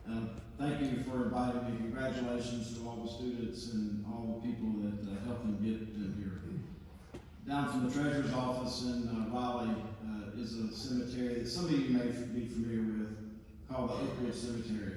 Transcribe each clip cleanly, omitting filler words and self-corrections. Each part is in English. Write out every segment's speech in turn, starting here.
Thank you for inviting me. Congratulations to all the students and all the people that helped them get in here. Down from the treasurer's office in Raleigh is a cemetery that some of you may be familiar with, called the Oakwood Cemetery.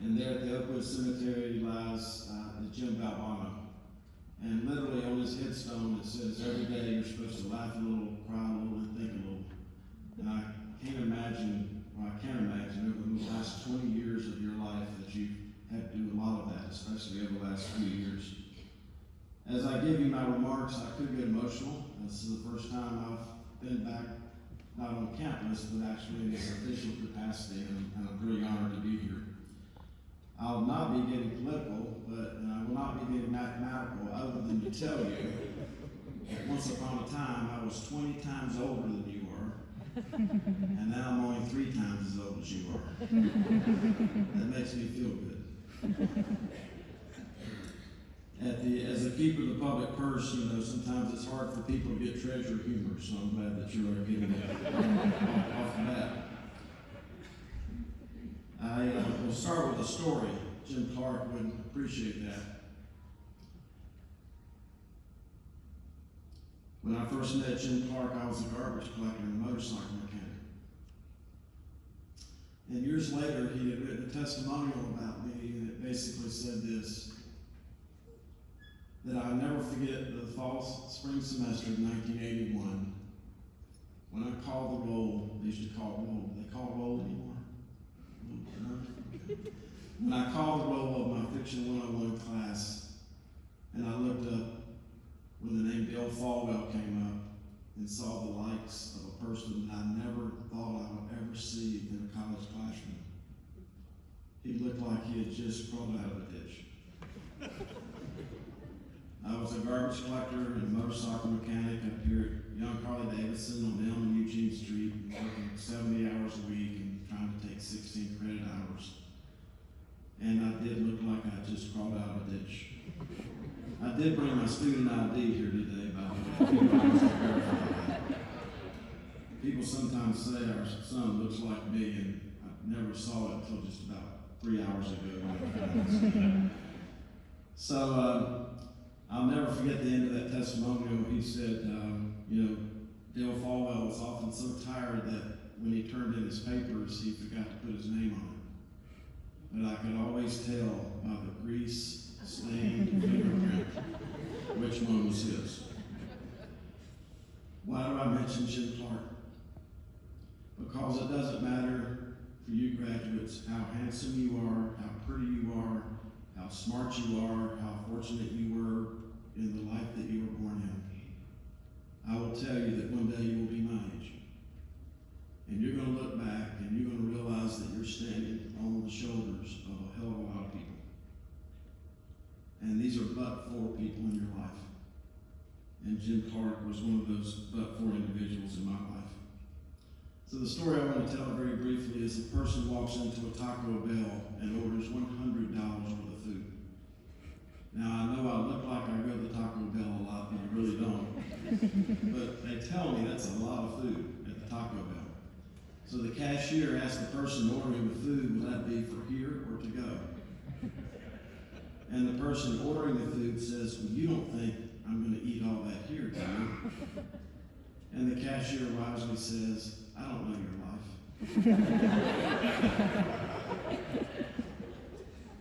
And there at the Oakwood Cemetery lies Jim Valbano. And literally on his headstone it says, every day you're supposed to laugh a little, cry a little, and think a little. And I can't imagine over the last 20 years of your life that you've had to do a lot of that, especially over the last few years. As I give you my remarks, I could get emotional. This is the first time I've been back, not on campus, but actually in this official capacity, and I'm really honored to be here. I'll not be getting political, and I will not be getting mathematical, other than to tell you that once upon a time I was 20 times older than you are, and now I'm only 3 times as old as you are. That makes me feel good. As a keeper of the public purse, sometimes it's hard for people to get treasurer humor, so I'm glad that you're getting it off the bat. I will start with a story. Jim Clark would appreciate that. When I first met Jim Clark, I was a garbage collector and a motorcycle mechanic. And years later, he had written a testimonial about me that basically said this, that I'll never forget the spring semester of 1981, when I called the roll. They used to call it roll. They call it roll anymore? No? Okay. When I called the roll of my Fiction 101 class, and I looked up when the name Bill Folwell came up and saw the likes of a person that I never thought I would ever see in a college classroom. He looked like he had just crawled out of a ditch. I was a garbage collector and a motorcycle mechanic up here at Young Harley Davidson on Elm and Eugene Street, working 70 hours a week and trying to take 16 credit hours. And I did look like I just crawled out of a ditch. I did bring my student ID here today, by the way. People sometimes say our son looks like me, and I never saw it until just about 3 hours ago. So I'll never forget the end of that testimonial. He said, Dale Folwell was often so tired that when he turned in his papers, he forgot to put his name on it. But I could always tell by the grease-stained fingerprint which one was his. Why do I mention Jim Clark? Because it doesn't matter for you graduates how handsome you are, how pretty you are, how smart you are, how fortunate you were in the life that you were born in. I will tell you that one day you will be my age. And you're going to look back and you're going to realize that you're standing on the shoulders of a hell of a lot of people. And these are but 4 people in your life. And Jim Clark was one of those but 4 individuals in my life. So the story I want to tell very briefly is a person walks into a Taco Bell and orders $100 worth of food. Now I know I look like I go to the Taco Bell a lot, but I really don't. But they tell me that's a lot of food at the Taco Bell. So the cashier asks the person ordering the food, will that be for here or to go? And the person ordering the food says, well, you don't think I'm going to eat all that here, do you? And the cashier wisely says, I don't know your life.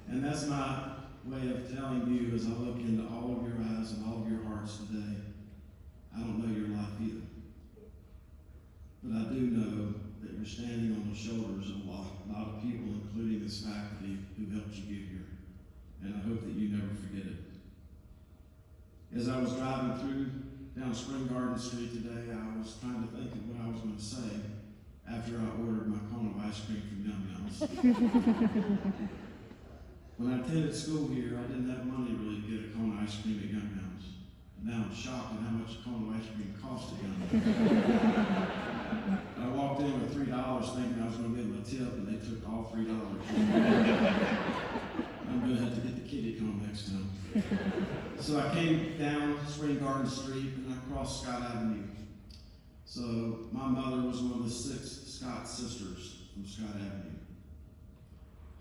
And that's my way of telling you as I look into all of your eyes and all of your hearts today, I don't know your life either. But I do know that you're standing on the shoulders of a lot of people, including this faculty who helped you get here. And I hope that you never forget it. As I was driving through down Spring Garden Street today, I was trying to think of what I was going to say after I ordered my cone of ice cream from Yum Yums. When I attended school here, I didn't have money really to get a cone of ice cream at Yum Yums. And now I'm shocked at how much a cone of ice cream cost at Yum Yums. I walked in with $3 thinking I was going to give them a tip, and they took all $3. I'm going to have to get the kiddie cone next time. So I came down Spring Garden Street and I crossed Scott Avenue. So my mother was one of the 6 Scott sisters from Scott Avenue.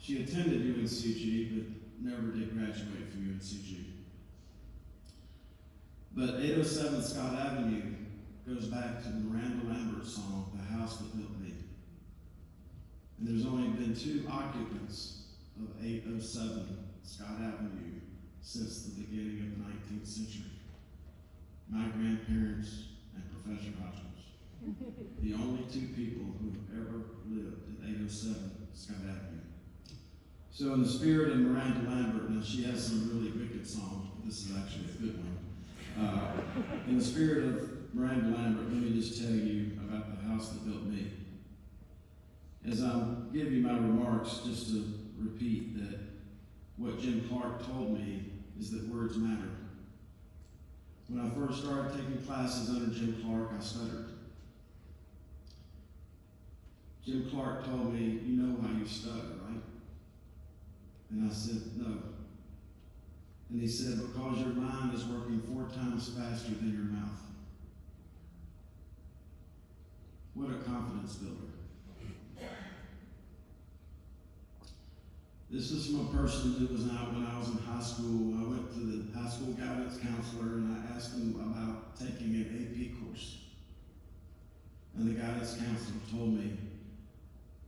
She attended UNCG, but never did graduate from UNCG. But 807 Scott Avenue goes back to the Miranda Lambert song, The House That Built Me. And there's only been 2 occupants of 807 Scott Avenue since the beginning of the 19th century. My grandparents and Professor Hodgins. The only 2 people who have ever lived at 807 Scott Avenue. So in the spirit of Miranda Lambert, and she has some really wicked songs, but this is actually a good one. In the spirit of Miranda Lambert, let me just tell you about the house that built me. As I give you my remarks, just to repeat that what Jim Clark told me is that words matter. When I first started taking classes under Jim Clark, I stuttered. Jim Clark told me, "You know why you stutter, right?" And I said, "No." And he said, "Because your mind is working 4 times faster than your mouth." What a confidence builder. This is from a person who was out when I was in high school. I went to the high school guidance counselor and I asked him about taking an AP course. And the guidance counselor told me,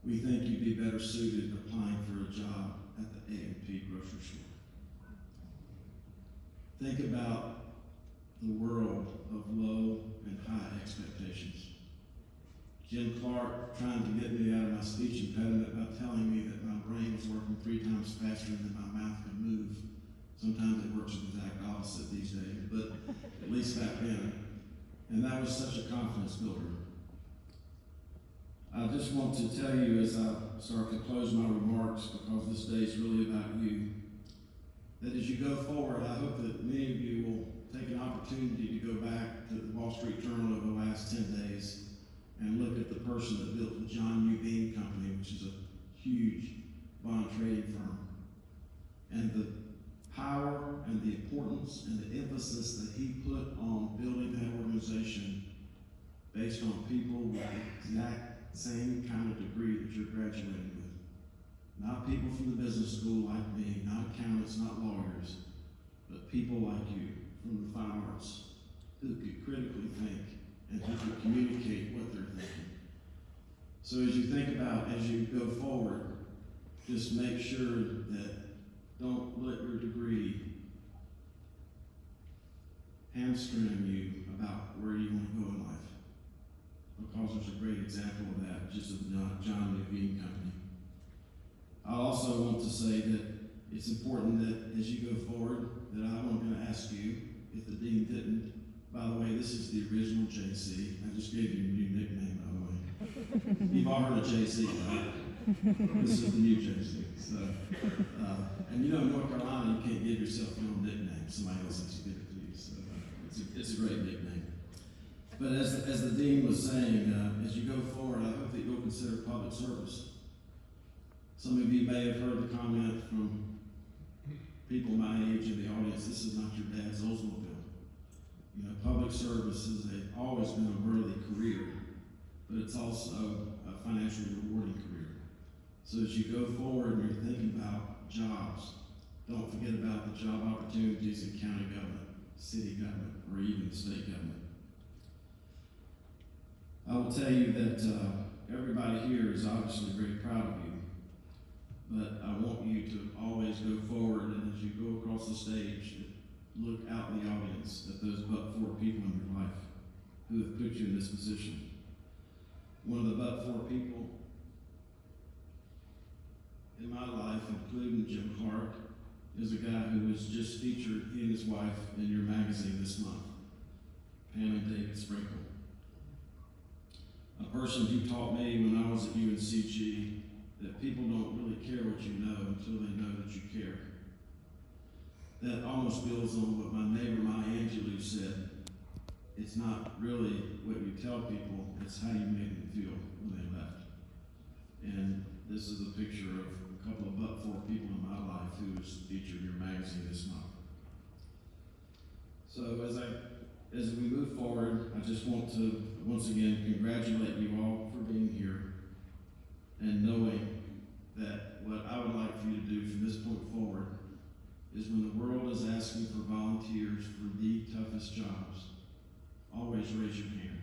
"We think you'd be better suited applying for a job at the A&P grocery store." Think about the world of low and high expectations. Jim Clark trying to get me out of my speech impediment by telling me that my brain was working 3 times faster than my mouth could move. Sometimes it works the exact opposite these days, but at least back then. And that was such a confidence builder. I just want to tell you as I start to close my remarks, because this day is really about you, that as you go forward, I hope that many of you will take an opportunity to go back to the Wall Street Journal over the last 10 days and look at the person that built the John U. Bean Company, which is a huge bond trading firm, and the power and the importance and the emphasis that he put on building that organization based on people with the exact same kind of degree that you're graduating with. Not people from the business school like me, not accountants, not lawyers, but people like you from the fine arts who could critically think and who could communicate what they're thinking. So as you think about, as you go forward, just make sure that don't let your degree hamstring you about where you want to go in life. Because there's a great example of that, just of the John New Bean Company. I also want to say that it's important that as you go forward, that I'm going to ask you, if the dean didn't, by the way, this is the original JC. I just gave you a new nickname, by the way. You've all heard of JC, right? This is the new JC. So, and you know, in North Carolina, you can't give yourself your own nickname. Somebody else has to give it to you. So it's a great nickname. But as the dean was saying, as you go forward, I hope that you'll consider public service. Some of you may have heard the comment from people my age in the audience, "This is not your dad's Oldsmobile." You know, public service has always been a worthy career, but it's also a financially rewarding career. So as you go forward and you're thinking about jobs, don't forget about the job opportunities in county government, city government, or even the state government. I will tell you that everybody here is obviously very proud of you, but I want you to always go forward, and as you go across the stage, look out in the audience at those but-for people in your life who have put you in this position. One of the but-for people in my life, including Jim Clark, is a guy who was just featured, he and his wife, in your magazine this month, Pam and David Sprinkle. A person who taught me when I was at UNCG that people don't really care what you know until they know that you care. That almost builds on what my neighbor Maya Angelou said. It's not really what you tell people, it's how you make them feel when they left. And this is a picture of a couple of but-for people in my life who was featured in your magazine this month. So as we move forward, I just want to once again congratulate you all for being here and knowing that what I would like is when the world is asking for volunteers for the toughest jobs, always raise your hand.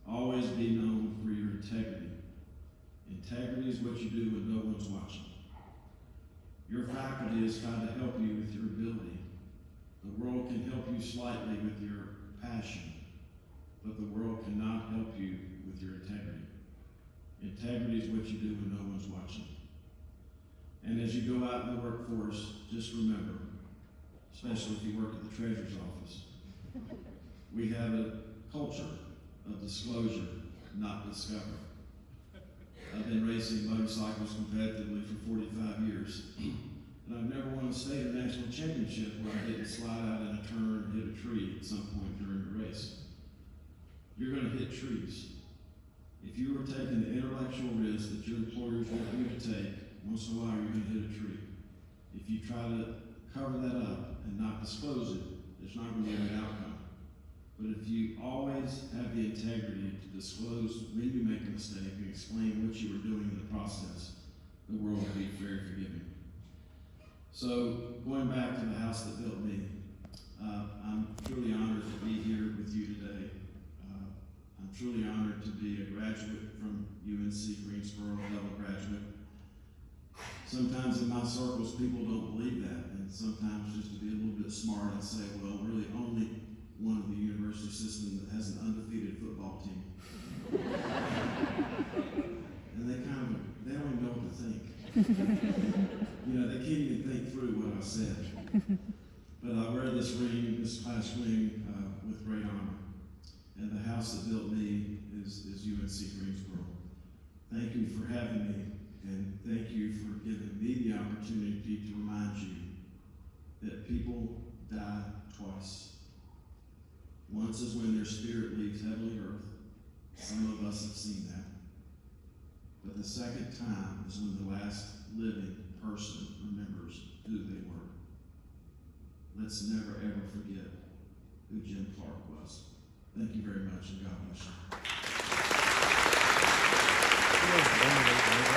Always be known for your integrity. Integrity is what you do when no one's watching. Your faculty has tried to help you with your ability. The world can help you slightly with your passion, but the world cannot help you with your integrity. Integrity is what you do when no one's watching. And as you go out in the workforce, just remember, especially if you work at the treasurer's office, we have a culture of disclosure, not discovery. I've been racing motorcycles competitively for 45 years, and I've never won a state or national championship where I didn't slide out in a turn and hit a tree at some point during the race. You're going to hit trees. If you are taking the intellectual risk that your employers want you to take, once in a while you're going to hit a tree. If you try to cover that up and not disclose it, there's not going to be a good outcome. But if you always have the integrity to disclose when you make a mistake and explain what you were doing in the process, the world will be very forgiving. So, going back to the house that built me, I'm truly honored to be here with you today. I'm truly honored to be a graduate from UNC Greensboro, double graduate. Sometimes in my circles, people don't believe that, and sometimes just to be a little bit smart and say, well, really only one of the university system that has an undefeated football team. And they don't even know what to think. They can't even think through what I said. But I wear this ring, this class ring, with great honor. And the house that built me is UNC Greensboro. Thank you for having me, and thank you for giving me the opportunity to remind you that people die twice. Once is when their spirit leaves heavenly earth. Some of us have seen that. But the second time is when the last living person remembers who they were. Let's never ever forget who Jim Clark was. Thank you very much, and God bless you.